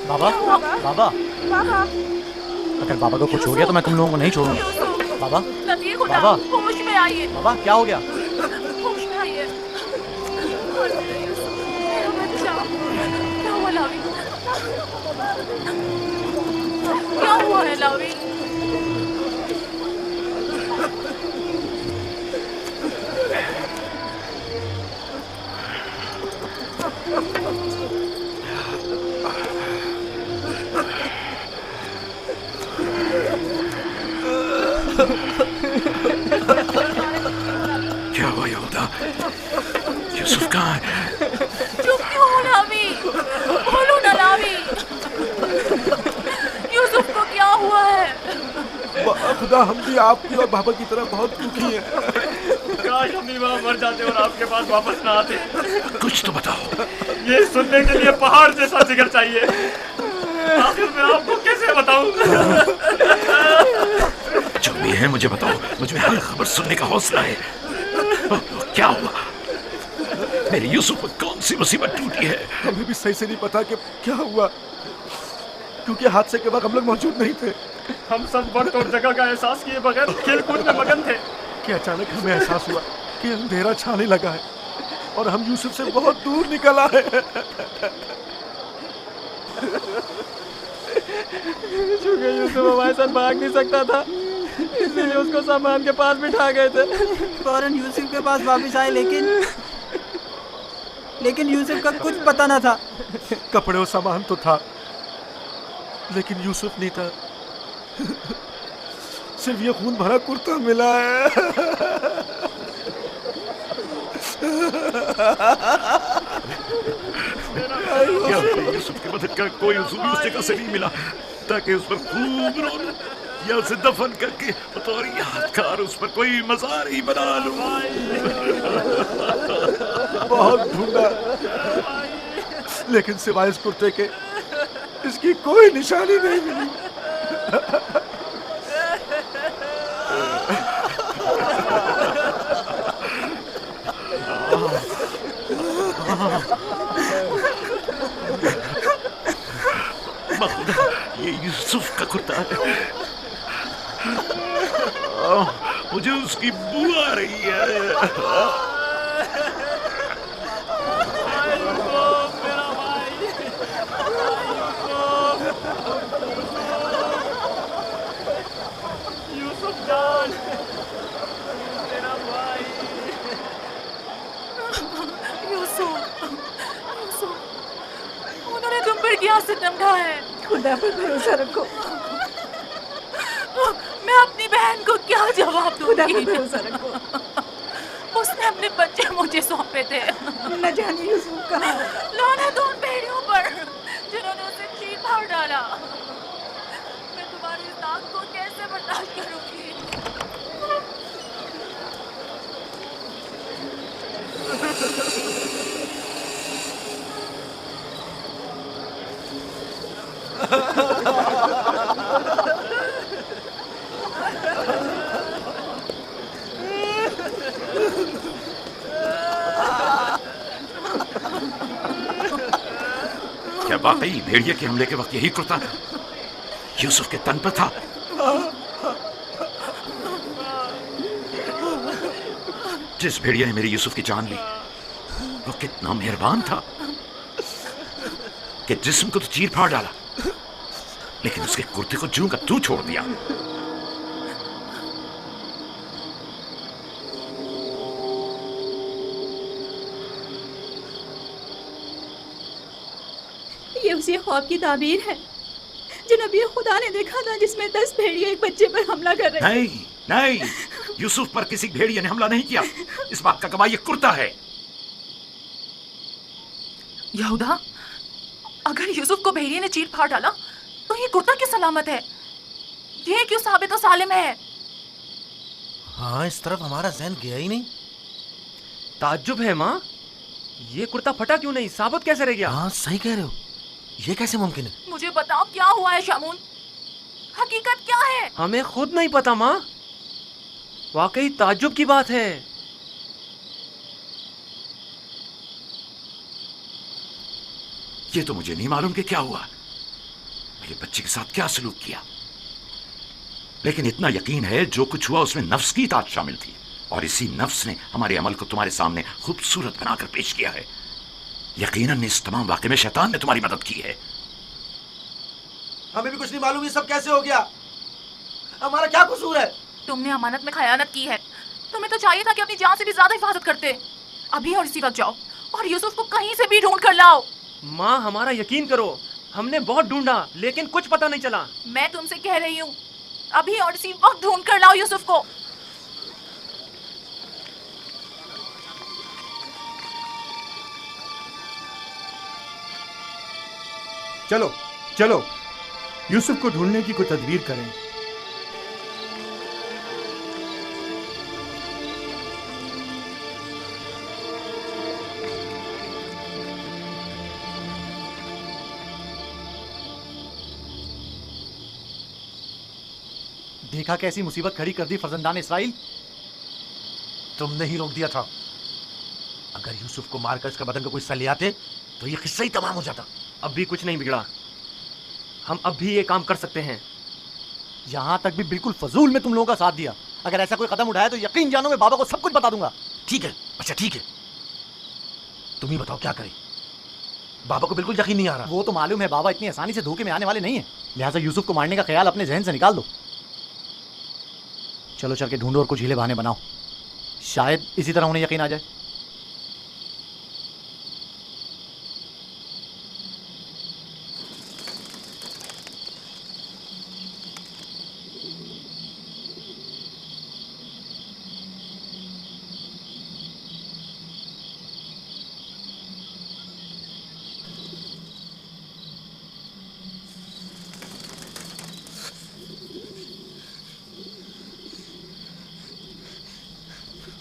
बाबा, बाबा, बाबा, अगर बाबा को कुछ हो गया तो मैं तुम लोगों को नहीं छोड़ूंगा। बाबा, नबीर खुदा, बाबा। होश में आइए, बाबा क्या हो गया? होश में आइए। और मेरा यूसुफ, मेरा बच्चा, क्या हुआ लावी? क्या हुआ है लावी? क्या हुआ यहूदा? यूसुफ कहाँ है? चुप क्यों हो लावी? बोलो ना लावी। यूसुफ को क्या हुआ है? खुदा, हम भी आपकी और बाबा की तरह बहुत दुखी हैं। काश हम भी वहाँ मर जाते और आपके पास वापस ना आते। कुछ तो बताओ। ये सुनने के लिए पहाड़ जैसा जिगर चाहिए। आखिर मैं आपको कैसे बताऊं? जो भी है मुझे बताओ, मुझे हर खबर सुनने का हौसला है। क्या हुआ? मेरे यूसुफ पर कौन सी मुसीबत टूटी है? हमें भी सही से नहीं पता कि क्या हुआ, क्योंकि हादसे के वक्त हम लोग मौजूद नहीं थे। हम सब वक्त और जगह का एहसास किए बगैर खेल कूद में मगन थे कि अचानक हमें एहसास हुआ कि अंधेरा छाने लगा है और हम यूसुफ से बहुत दूर निकल आए हैं। चूंकि यूसुफ हमारे साथ भाग नहीं सकता था, इसीलिए उसको सामान के पास बिठा गए थे। फौरन यूसुफ के पास वापस आए, लेकिन यूसुफ का कुछ पता न था। कपड़े और सामान तो था, लेकिन यूसुफ नहीं था। सिर्फ ये खून भरा कुर्ता मिला है। क्या यूसुफ की मदद का कोई उसूल उस जगह से नहीं मिला ताकि उस पर खूब रोना या उसे दफन करके बतौर यादगार उस पर कोई मज़ार ही बना लूं। बहुत ढूंढा, लेकिन सिवाय इस कुर्ते के इसकी कोई निशानी नहीं मिली। ये यूसुफ का कुर्ता है। मुझे उसकी बू आ रही है। यूसुफ जान, मेरा भाई। यूसुफ, यूसुफ, उन्होंने तुम पर क्या सितम ढाया है? खुदा पर भरोसा रखो, मैं अपनी बहन को क्या जवाब खुदा पर दूंगी? भरोसा रखो। उसने अपने बच्चे मुझे सौंपे थे। न जाने यूसुफ कहाँ है। लानत उन भेड़ियों पर जिन्होंने उसे चीर फाड़ डाला। मैं तुम्हारी इस दाग को कैसे बर्दाश्त करूंगी? क्या वाकई भेड़िए के हमले के वक्त यही कुर्ता यूसुफ के तन पर था? जिस भेड़िए ने मेरे यूसुफ की जान ली वो कितना मेहरबान था कि जिस्म को तो चीर फाड़ डाला, लेकिन उसके कुर्ते को जूं का तू छोड़ दिया। ये उसी ख्वाब की ताबीर है जो नबी खुदा ने देखा था, जिसमें 10 भेड़िए एक बच्चे पर हमला कर रहे थे। नहीं नहीं, यूसुफ पर किसी भेड़िए ने हमला नहीं किया। इस बात का गवाह ये कुर्ता है। यहूदा, अगर यूसुफ को भेड़िए ने चीर फाड़ डाला तो ये कुर्ता क्यों सलामत है? ये क्यों साबित और सालिम है? हाँ, इस तरफ हमारा ज़हन गया ही नहीं। ताज्जुब है माँ, ये कुर्ता फटा क्यों नहीं, साबित कैसे रह गया? हाँ, सही कह रहे हो। ये कैसे मुमकिन है? मुझे बताओ क्या हुआ है शामून, हकीकत क्या है? हमें खुद नहीं पता माँ, वाकई ताज्जुब की बात है। ये तो मुझे नहीं मालूम कि क्या हुआ, ये बच्चे के साथ क्या सलूक किया। लेकिन इतना यकीन है जो कुछ हुआ उसमें नफ्स की इताअत शामिल थी, और इसी नफ्स ने हमारे अमल को तुम्हारे सामने खूबसूरत बनाकर पेश किया है। यकीनन इस तमाम वाक़े में शैतान ने तुम्हारी मदद की है। हमें भी कुछ नहीं मालूम ये सब कैसे हो गया, हमारा क्या कसूर है। तुमने अमानत में खयानत की है। तुम्हें तो चाहिए था कि अपनी जान से भी ज्यादा हिफाजत करते। अभी और इसी वक्त जाओ और यूसुफ को कहीं से भी ढूंढ कर लाओ। माँ हमारा यकीन करो, हमने बहुत ढूंढा लेकिन कुछ पता नहीं चला। मैं तुमसे कह रही हूँ, अभी और इसी वक्त ढूंढ कर लाओ यूसुफ को। चलो चलो यूसुफ को ढूंढने की कोई तदबीर करें। देखा कैसी मुसीबत खड़ी कर दी फर्जंदान इसराइल। तुमने ही रोक दिया था। अगर यूसुफ को मारकर इसका बदन का कोई हिस्सा ले आते तो ये किस्सा ही तमाम हो जाता। अब भी कुछ नहीं बिगड़ा, हम अब भी ये काम कर सकते हैं। यहां तक भी बिल्कुल फजूल में तुम लोगों का साथ दिया। अगर ऐसा कोई कदम उठाया तो यकीन जानो मैं बाबा को सब कुछ बता दूंगा। ठीक है, अच्छा ठीक है, तुम ही बताओ क्या करें। बाबा को बिल्कुल यकीन नहीं आ रहा। वो तो मालूम है बाबा इतनी आसानी से धोखे में आने वाले नहीं है, लिहाजा यूसुफ को मारने का ख्याल अपने जहन से निकाल दो। चलो चल के ढूंढो और कुछ हीले बहाने बनाओ, शायद इसी तरह उन्हें यकीन आ जाए।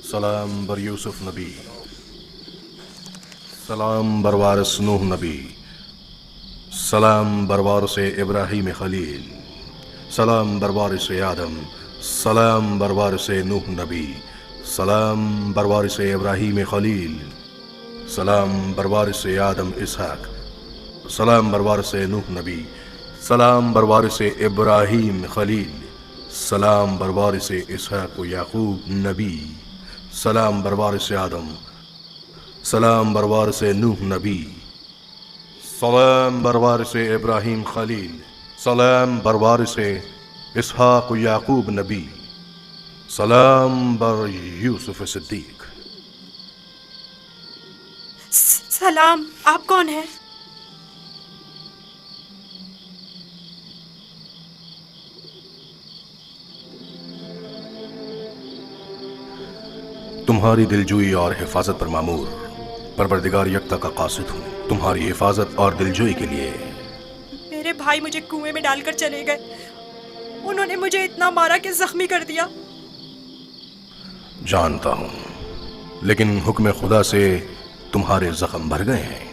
सलाम बर यूसुफ नबी, सलाम बर वारिस नूह नबी, सलाम बर वारिस इब्राहीम खलील, सलाम बर वारिस आदम, सलाम बर वारिस नूह नबी, सलाम बर वारिस इब्राहीम खलील, सलाम बर वारिस आदम इसहाक, सलाम बर वारिस नूह नबी, सलाम बर वारिस इब्राहीम खलील, सलाम बर वारिस इसहाक याकूब नबी, सलाम बर वारिस आदम, सलाम बर वारिस नूह नबी, सलाम बर वारिस इब्राहीम खलील, सलाम बर वारिस इसहाक याकूब नबी, सलाम बर यूसुफ सिद्दीक। सलाम, आप कौन हैं? तुम्हारी दिलजोई और हिफाजत पर मामूर परवरदिगार यकता का कासिद हूँ। तुम्हारी हिफाजत और दिलजोई के लिए। मेरे भाई मुझे कुएं में डालकर चले गए। उन्होंने मुझे इतना मारा कि जख्मी कर दिया। जानता हूँ, लेकिन हुक्म खुदा से तुम्हारे जख्म भर गए हैं।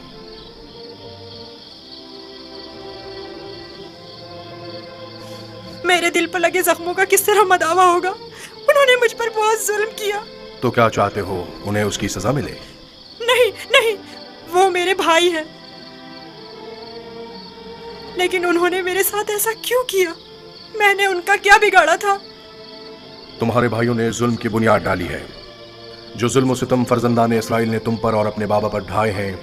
मेरे दिल पर लगे जख्मों का किस तरह मदावा होगा? उन्होंने मुझ पर बहुत जुल्म किया। तो क्या चाहते हो, उन्हें उसकी सजा मिले? नहीं नहीं, वो मेरे भाई हैं। लेकिन उन्होंने मेरे साथ ऐसा क्यों किया? मैंने उनका क्या बिगाड़ा था? तुम्हारे भाइयों ने जुल्म की बुनियाद डाली है। जो जुल्म सितम फर्जंदान इसराइल ने तुम पर और अपने बाबा पर ढाए हैं,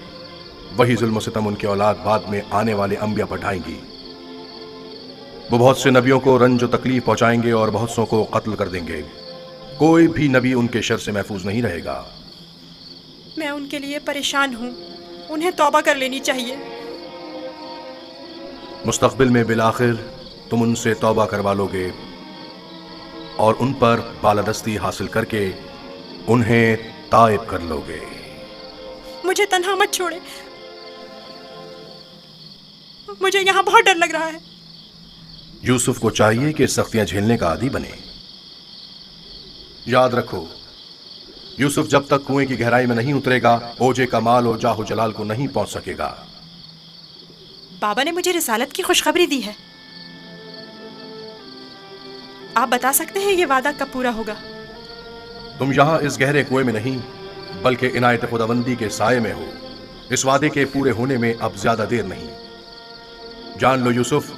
वही जुल्म सितम उनकी औलाद बाद में आने वाले अंबिया पर ढाएंगी। वो बहुत से नबियों को रंज और तकलीफ पहुंचाएंगे और बहुत सौ को कत्ल कर देंगे। कोई भी नबी उनके शर से महफूज नहीं रहेगा। मैं उनके लिए परेशान हूँ। उन्हें तौबा कर लेनी चाहिए। मुस्तकबिल में बिलाखिर तुम उनसे तौबा करवा लोगे और उन पर बालादस्ती हासिल करके उन्हें ताइब कर लोगे। मुझे तन्हा मत छोड़े। मुझे यहाँ बहुत डर लग रहा है। यूसुफ को चाहिए कि सख्तियां झेलने का आदी बने। याद रखो, यूसुफ जब तक कुएं की गहराई में नहीं उतरेगा, ओजे का माल और जाहो जलाल को नहीं पहुंच सकेगा। बाबा ने मुझे रिसालत की खुशखबरी दी है। आप बता सकते हैं ये वादा कब पूरा होगा? तुम यहां इस गहरे कुएं में नहीं, बल्कि इनायत खुदाबंदी के साये में हो। इस वादे के पूरे होने में अब ज्यादा देर नहीं। जान लो यूसुफ,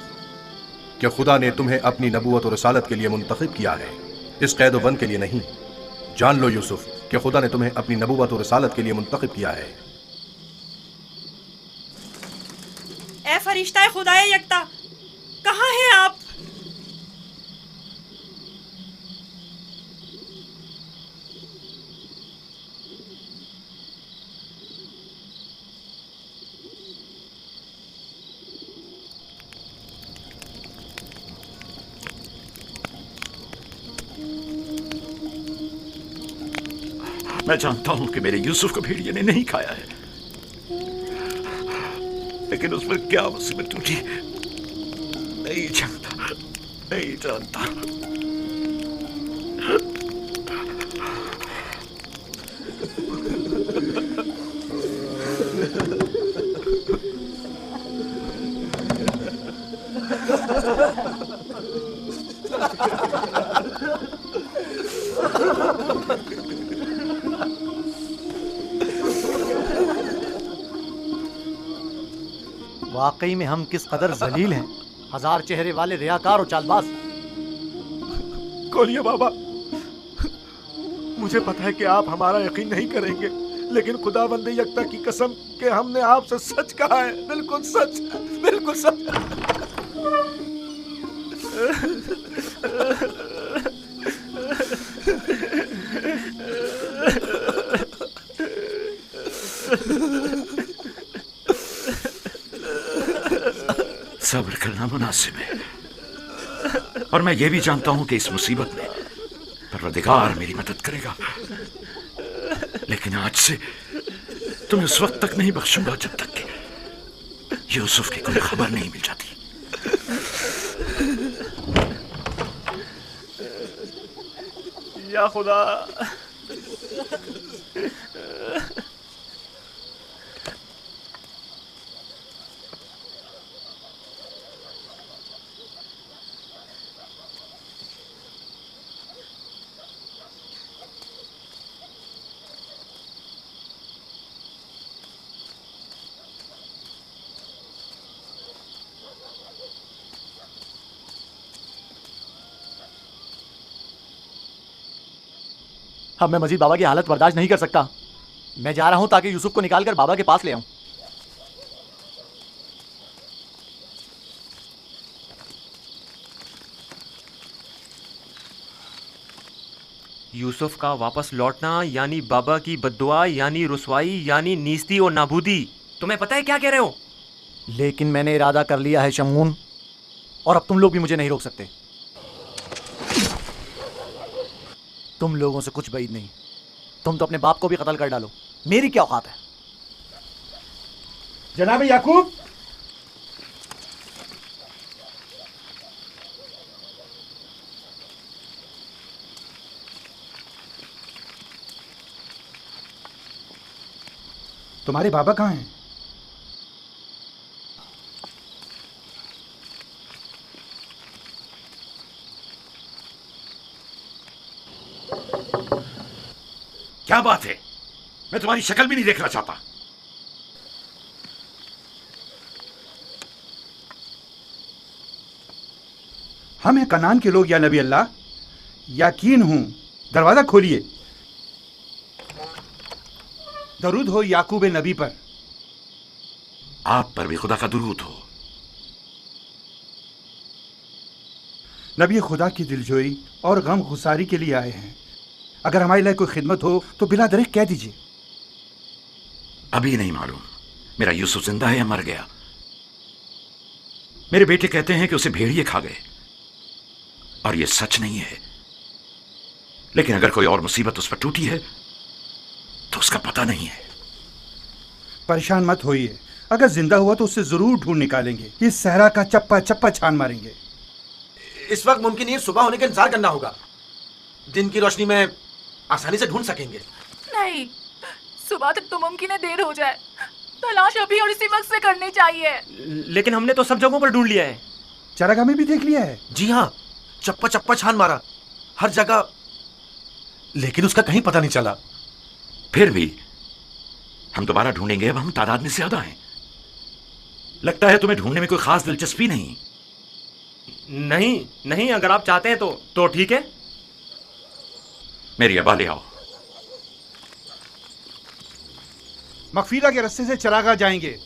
कि खुदा ने तुम्हें अपनी नबूवत और रसालत के लिए मुंतखब किया है, इस कैद बंद के लिए नहीं। जान लो यूसुफ कि खुदा ने तुम्हें अपनी नबूवत और रसालत के लिए मुंतखब किया है। ए फरिश्ता खुदाए यकता, कहाँ हैं आप? मैं जानता हूं कि मेरे यूसुफ को भेड़िए ने नहीं खाया है, लेकिन उस पर क्या मुसीबत टूटी नहीं जानता, नहीं जानता। वाकई में हम किस कदर जलील हैं, हजार चेहरे वाले रियाकार और चालबाज। खोलिए बाबा, मुझे पता है कि आप हमारा यकीन नहीं करेंगे, लेकिन खुदावंद यकता की कसम कि हमने आपसे सच कहा है, बिल्कुल सच, बिल्कुल सच। सब्र करना मुनासिब है, और मैं ये भी जानता हूं कि इस मुसीबत में परवरदिगार मेरी मदद करेगा। लेकिन आज से तुम्हें उस वक्त तक नहीं बख्शूंगा जब तक कि यूसुफ की कोई खबर नहीं मिल जाती। या खुदा, अब मैं मजीद बाबा की हालत बर्दाश्त नहीं कर सकता। मैं जा रहा हूं ताकि यूसुफ को निकालकर बाबा के पास ले आऊं। यूसुफ का वापस लौटना यानी बाबा की बद्दुआ, यानी रुसवाई, यानी नीस्ती और नाबूदी। तुम्हें पता है क्या कह रहे हो? लेकिन मैंने इरादा कर लिया है शमून, और अब तुम लोग भी मुझे नहीं रोक सकते। तुम लोगों से कुछ बैद नहीं, तुम तो अपने बाप को भी कत्ल कर डालो, मेरी क्या औकात है। जनाब याकूब, तुम्हारे बाबा कहाँ हैं? क्या बात है? मैं तुम्हारी शक्ल भी नहीं देखना चाहता। हम हैं कनान के लोग या नबी अल्लाह, यकीन हूं, दरवाजा खोलिए। दरूद हो याकूब नबी पर। आप पर भी खुदा का दुरूद हो। नबी खुदा की दिलजोई और गम गुसारी के लिए आए हैं। अगर हमारे लिए कोई खिदमत हो तो बिला दरेक कह दीजिए। अभी नहीं मालूम मेरा यूसुफ जिंदा है या मर गया। मेरे बेटे कहते हैं कि उसे भेड़िए खा गए, और यह सच नहीं है। लेकिन अगर कोई और मुसीबत उस पर टूटी है तो उसका पता नहीं है। परेशान मत होइए, अगर जिंदा हुआ तो उसे जरूर ढूंढ निकालेंगे। इस सहरा का चप्पा चप्पा छान मारेंगे। इस वक्त मुमकिन नहीं, सुबह होने का इंतजार करना होगा। दिन की रोशनी में आसानी से ढूंढ सकेंगे। नहीं, सुबह तक तो मुमकिन है देर हो जाए। तलाश अभी और इसी वक्त से करनी चाहिए। लेकिन हमने तो सब जगहों पर ढूंढ लिया है। चरागाह में भी देख लिया है। जी हाँ, चप्पा चप्पा छान मारा हर जगह, लेकिन उसका कहीं पता नहीं चला। फिर भी हम दोबारा ढूंढेंगे। अब हम तादाद में ज्यादा हैं। लगता है तुम्हें ढूंढने में कोई खास दिलचस्पी नहीं। नहीं नहीं, अगर आप चाहते हैं तो ठीक है। मेरी अबा ले आओ। मगफीरा के रास्ते से चरागाह जाएंगे।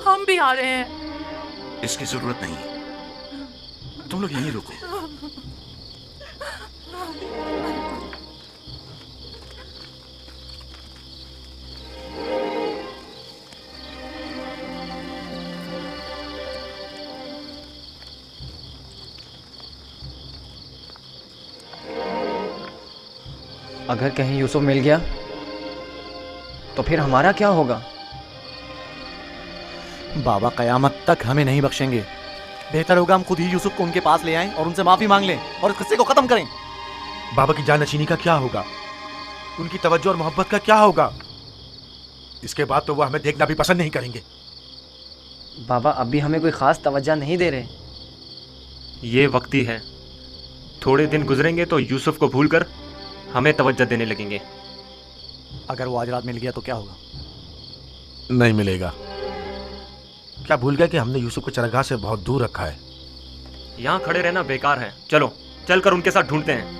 हम भी आ रहे हैं। इसकी जरूरत नहीं, तुम लोग यहीं रुको। अगर कहीं यूसुफ मिल गया तो फिर हमारा क्या होगा? बाबा कयामत तक हमें नहीं बख्शेंगे। बेहतर होगा हम खुद ही यूसुफ को उनके पास ले आएं और उनसे माफी मांग लें और इस किस्से को खत्म करें। बाबा की जानशीनी का क्या होगा? उनकी तवज्जो और मोहब्बत का क्या होगा? इसके बाद तो वह हमें देखना भी पसंद नहीं करेंगे। बाबा अब भी हमें कोई खास तवज्जो नहीं दे रहे। ये वक्ती है, थोड़े दिन गुजरेंगे तो यूसुफ को भूलकर हमें तवज्जो देने लगेंगे। अगर वो आज रात मिल गया तो क्या होगा? नहीं मिलेगा। क्या भूल गए कि हमने यूसुफ को चरगाह से बहुत दूर रखा है? यहाँ खड़े रहना बेकार है। चलो चलकर उनके साथ ढूंढते हैं।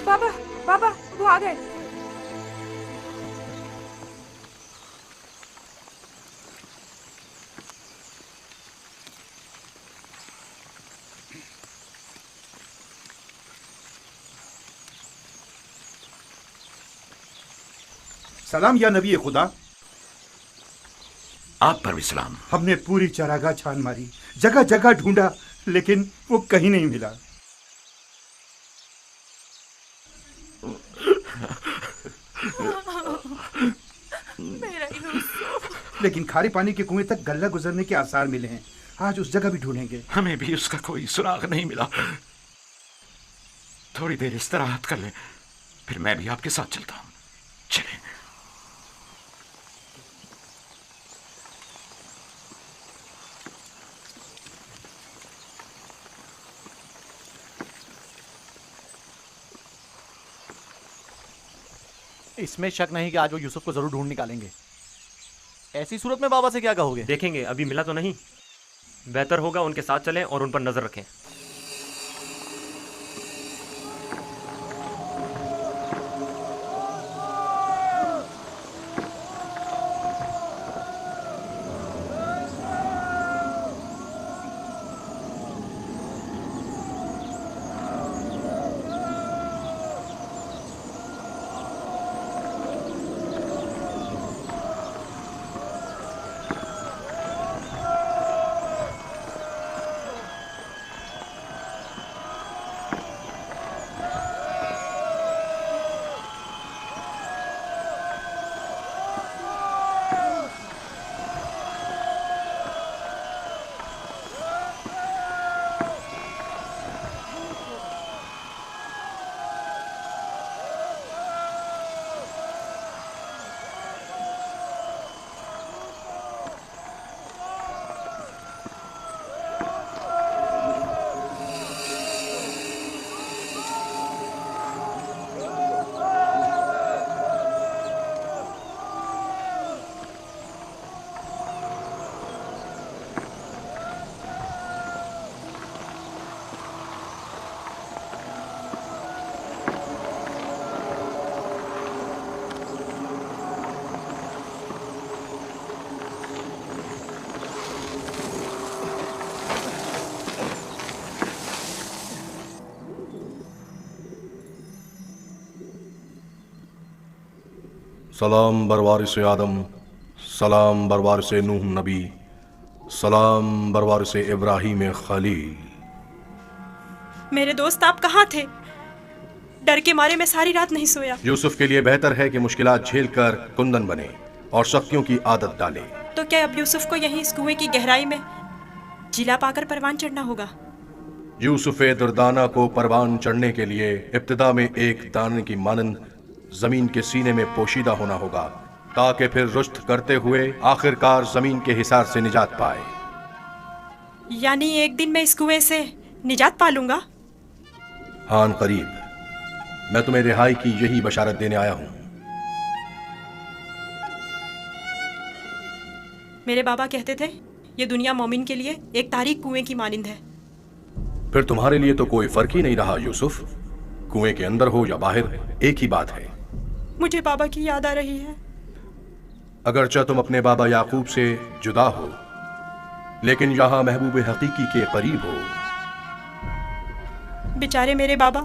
बाबा बाबा वो आ गए। सलाम या नबी खुदा। आप पर भी सलाम। हमने पूरी चरागाह छान मारी, जगह जगह ढूंढा, लेकिन वो कहीं नहीं मिला। मेरा यूसुफ। लेकिन खारे पानी के कुएं तक गल्ला गुजरने के आसार मिले हैं। आज उस जगह भी ढूंढेंगे। हमें भी उसका कोई सुराग नहीं मिला। थोड़ी देर इस्तराहत कर लें, फिर मैं भी आपके साथ चलता हूं। चलें। इसमें शक नहीं कि आज वो यूसुफ को जरूर ढूंढ निकालेंगे। ऐसी सूरत में बाबा से क्या कहोगे? देखेंगे, अभी मिला तो नहीं। बेहतर होगा उनके साथ चलें और उन पर नजर रखें। सलाम बरवारिस आदम, सलाम बरवारिस नूह नबी, सलाम बरवारिस इब्राहीम खलील। मेरे दोस्त आप कहाँ थे? डर के मारे मैं सारी रात नहीं सोया। यूसुफ के लिए बेहतर है कि मुश्किलात झेलकर कुंदन बने और सख्तियों की आदत डाले। तो क्या अब यूसुफ को यहीं इस कुएं की गहराई में जिला पाकर परवान चढ़ना होगा? यूसुफ दुर्दाना को परवान चढ़ने के लिए इब्तिदा में एक दाने की मानंद जमीन के सीने में पोशीदा होना होगा, ताकि फिर रुश्त करते हुए आखिरकार जमीन के हिसार से निजात पाए। यानी एक दिन मैं इस कुएं से निजात पा लूंगा? हान करीब। मैं तुम्हें रिहाई की यही बशारत देने आया हूं। मेरे बाबा कहते थे ये दुनिया मोमिन के लिए एक तारीक कुएं की मानिंद है। फिर तुम्हारे लिए तो कोई फर्क ही नहीं रहा यूसुफ। कुएं के अंदर हो या बाहर, एक ही बात है। मुझे बाबा की याद आ रही है। अगरचा तुम अपने बाबा याकूब से जुदा हो, लेकिन यहां महबूब हकीकी के करीब हो। बेचारे मेरे बाबा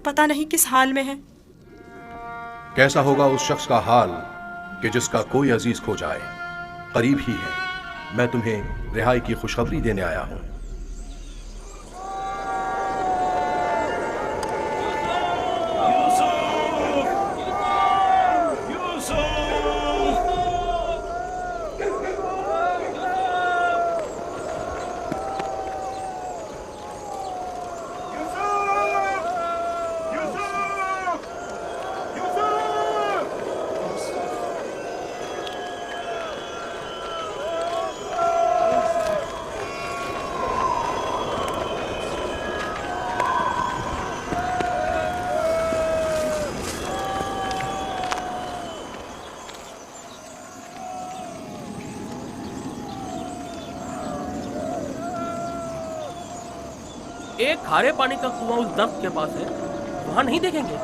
पता नहीं किस हाल में हैं। कैसा होगा उस शख्स का हाल कि जिसका कोई अजीज खो जाए? करीब ही है। मैं तुम्हें रिहाई की खुशखबरी देने आया हूं। एक खारे पानी का कुआं उस दफ्त के पास है, वहां नहीं देखेंगे?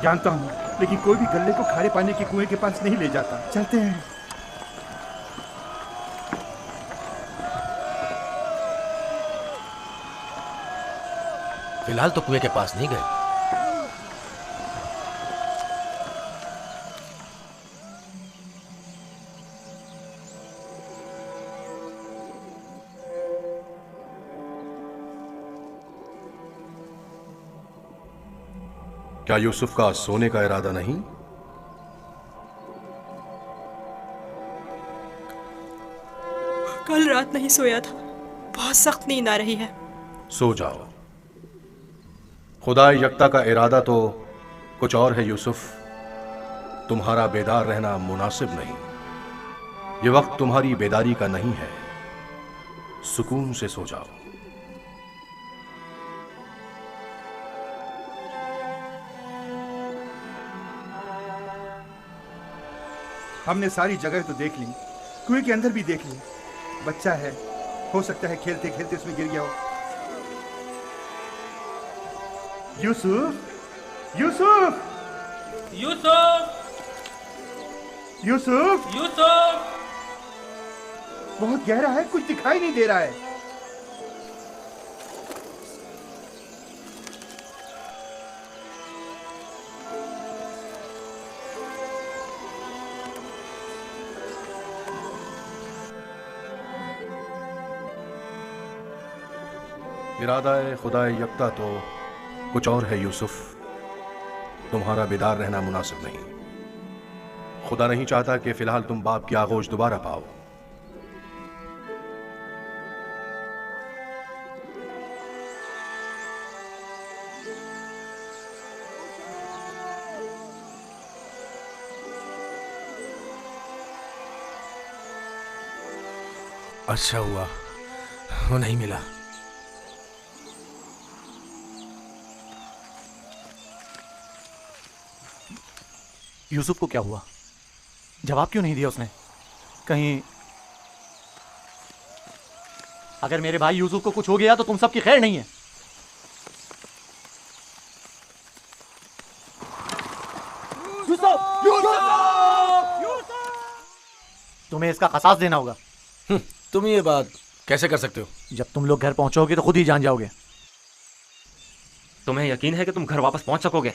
जानता हूँ, लेकिन कोई भी गल्ले को खारे पानी के कुएं के पास नहीं ले जाता। चलते हैं। फिलहाल तो कुएं के पास नहीं गए। क्या यूसुफ का सोने का इरादा नहीं? कल रात नहीं सोया था, बहुत सख्त नींद आ रही है। सो जाओ। खुदा यकता का इरादा तो कुछ और है यूसुफ। तुम्हारा बेदार रहना मुनासिब नहीं। ये वक्त तुम्हारी बेदारी का नहीं है। सुकून से सो जाओ। हमने सारी जगह तो देख ली, कुएं के अंदर भी देख ली। बच्चा है, हो सकता है खेलते खेलते उसमें गिर गया हो। यूसुफ, यूसुफ, यूसुफ, यूसुफ, यूसुफ! बहुत गहरा है, कुछ दिखाई नहीं दे रहा है। इरादा खुदा यकता तो कुछ और है यूसुफ। तुम्हारा बेदार रहना मुनासिब नहीं। खुदा नहीं चाहता कि फिलहाल तुम बाप की आगोश दोबारा पाओ। अच्छा हुआ वो नहीं मिला। यूसुफ को क्या हुआ? जवाब क्यों नहीं दिया उसने? कहीं अगर मेरे भाई यूसुफ को कुछ हो गया तो तुम सबकी खैर नहीं है। यूसुफ! यूसुफ! तुम्हें इसका खसास देना होगा। तुम ये बात कैसे कर सकते हो? जब तुम लोग घर पहुंचोगे तो खुद ही जान जाओगे। तुम्हें यकीन है कि तुम घर वापस पहुंच सकोगे?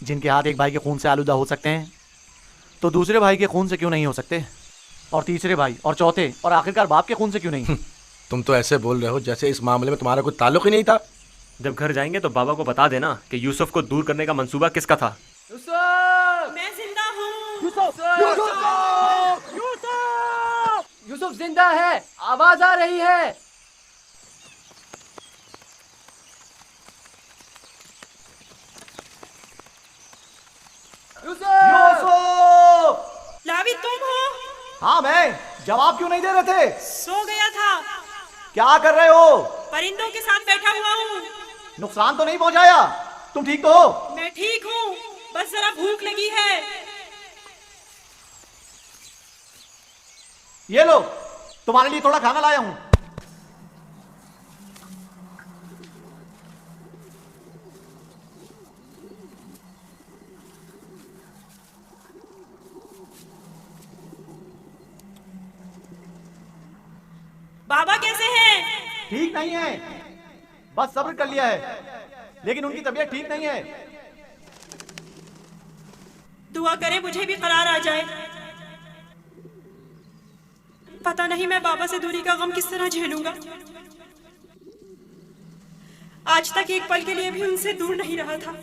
जिनके हाथ एक भाई के खून से आलूदा हो सकते हैं तो दूसरे भाई के खून से क्यों नहीं हो सकते? और तीसरे भाई और चौथे और आखिरकार बाप के खून से क्यों नहीं? तुम तो ऐसे बोल रहे हो जैसे इस मामले में तुम्हारा कोई ताल्लुक ही नहीं था। जब घर जाएंगे तो बाबा को बता देना कि यूसुफ को दूर करने का मंसूबा किसका था। मैं जिंदा हूँ। यूसुफ जिंदा है, आवाज आ रही है। लावी तुम हो? हाँ मैं। जवाब क्यों नहीं दे रहे थे? सो गया था। क्या कर रहे हो? परिंदों के साथ बैठा हुआ हूँ। नुकसान तो नहीं पहुंचाया? तुम ठीक तो हो? मैं ठीक हूँ, बस जरा भूख लगी है। ये लो, तुम्हारे लिए थोड़ा खाना लाया हूं। बाबा कैसे हैं? ठीक नहीं है, बस सब्र कर लिया है, लेकिन उनकी तबीयत ठीक नहीं है। दुआ करें मुझे भी करार आ जाए। पता नहीं मैं बाबा से दूरी का गम किस तरह झेलूंगा। आज तक एक पल के लिए भी उनसे दूर नहीं रहा था।